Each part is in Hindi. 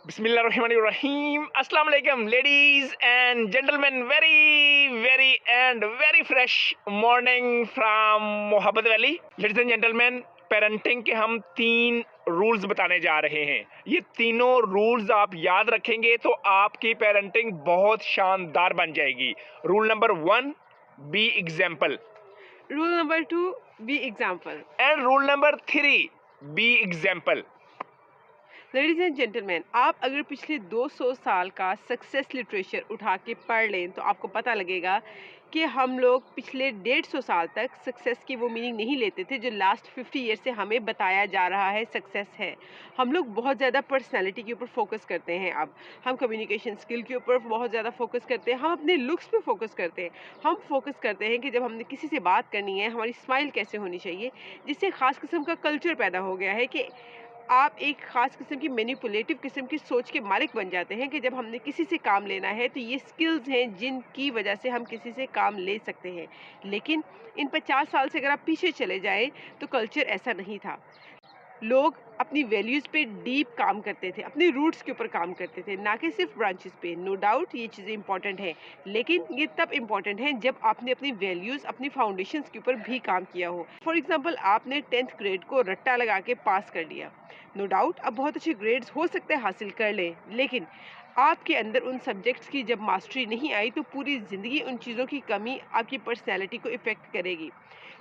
बिस्मिल्लाहिर्रहमानिर्रहीम। अस्सलाम वालेकुम ladies and gentleman, very and very fresh morning from Mohabbat valley. Ladies and gentleman, parenting के हम 3 रूल्स बताने जा रहे हैं। ये तीनों रूल्स आप याद रखेंगे तो आपकी पेरेंटिंग बहुत शानदार बन जाएगी। Rule number 1, be example. Rule number 2, be example. And rule number 3, be example. Ladies and gentleman, आप अगर पिछले 200 साल का सक्सेस लिटरेचर उठा के पढ़ लें तो आपको पता लगेगा कि हम लोग पिछले 150 साल तक सक्सेस की वो मीनिंग नहीं लेते थे जो लास्ट 50 ईयर से हमें बताया जा रहा है सक्सेस है। हम लोग बहुत ज़्यादा पर्सनालिटी के ऊपर फोकस करते हैं। अब हम कम्युनिकेशन स्किल के ऊपर बहुत ज़्यादा फोकस करते हैं, हम अपने लुक्स पे फोकस करते हैं। हम फोकस करते हैं कि जब हमने किसी से बात करनी है हमारी स्माइल कैसे होनी चाहिए, जिससे ख़ास किस्म का कल्चर पैदा हो गया है कि आप एक खास किस्म की मैनिपुलेटिव किस्म की सोच के मालिक बन जाते हैं कि जब हमने किसी से काम लेना है तो ये स्किल्स हैं जिनकी वजह से हम किसी से काम ले सकते हैं। लेकिन इन 50 साल से अगर आप पीछे चले जाएं तो कल्चर ऐसा नहीं था। लोग अपनी वैल्यूज़ पे डीप काम करते थे, अपने रूट्स के ऊपर काम करते थे, ना कि सिर्फ ब्रांचेस पे। नो डाउट ये चीज़ें इंपॉर्टेंट हैं, लेकिन ये तब इम्पॉर्टेंट हैं जब आपने अपनी वैल्यूज़, अपनी फाउंडेशंस के ऊपर भी काम किया हो। फॉर एग्जांपल, आपने 10th ग्रेड को रट्टा लगा के पास कर लिया। नो डाउट अब बहुत अच्छे ग्रेड्स हो सकते हैं हासिल कर लें, लेकिन आपके अंदर उन सब्जेक्ट्स की जब मास्टरी नहीं आई तो पूरी ज़िंदगी उन चीज़ों की कमी आपकी पर्सनैलिटी को इफ़ेक्ट करेगी।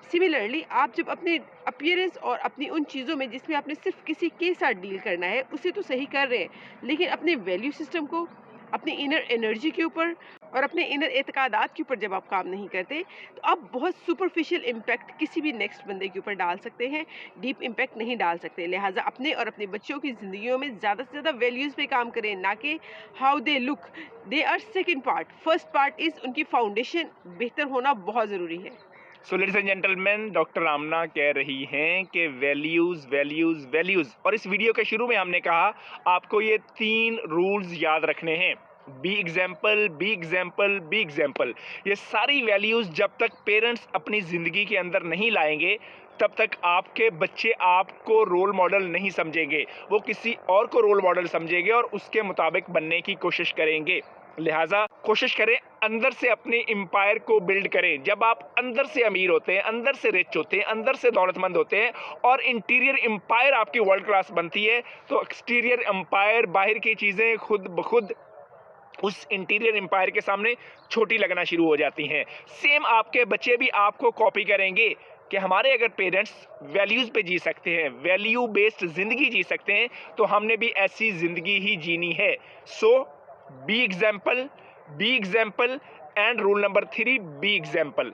सिमिलरली, आप जब अपने अपीयरेंस और अपनी उन चीज़ों में जिसमें आपने सिर्फ किसी के साथ डील करना है उसे तो सही कर रहे हैं, लेकिन अपने वैल्यू सिस्टम को, अपनी इनर एनर्जी के ऊपर और अपने इनर एतकादात के ऊपर जब आप काम नहीं करते तो आप बहुत सुपरफिशियल इम्पैक्ट किसी भी नेक्स्ट बंदे के ऊपर डाल सकते हैं, डीप इम्पैक्ट नहीं डाल सकते। लिहाजा अपने और अपने बच्चों की ज़िंदगियों में ज़्यादा से ज़्यादा वैल्यूज़ पे काम करें, ना कि how they look. They are second part, first part is उनकी फाउंडेशन बेहतर होना बहुत ज़रूरी है। So ladies and gentleman, doctor Amna कह रही हैं कि वैल्यूज वैल्यूज वैल्यूज, और इस वीडियो के शुरू में हमने कहा आपको ये 3 रूल्स याद रखने हैं। Be example, be example, be example. ये सारी वैल्यूज जब तक पेरेंट्स अपनी ज़िंदगी के अंदर नहीं लाएंगे तब तक आपके बच्चे आपको रोल मॉडल नहीं समझेंगे, वो किसी और को रोल मॉडल समझेंगे और उसके मुताबिक बनने की कोशिश करेंगे। लिहाजा कोशिश करें अंदर से अपने एम्पायर को बिल्ड करें। जब आप अंदर से अमीर होते हैं, अंदर से रिच होते हैं, अंदर से दौलतमंद होते हैं और इंटीरियर एम्पायर आपकी वर्ल्ड क्लास बनती है तो एक्सटीरियर एम्पायर, बाहर की चीज़ें खुद ब खुद उस इंटीरियर एम्पायर के सामने छोटी लगना शुरू हो जाती हैं। सेम आपके बच्चे भी आपको कॉपी करेंगे कि हमारे अगर पेरेंट्स वैल्यूज़ पे जी सकते हैं, वैल्यू बेस्ड ज़िंदगी जी सकते हैं, तो हमने भी ऐसी ज़िंदगी ही जीनी है। So be example, be example, and rule number 3, be example.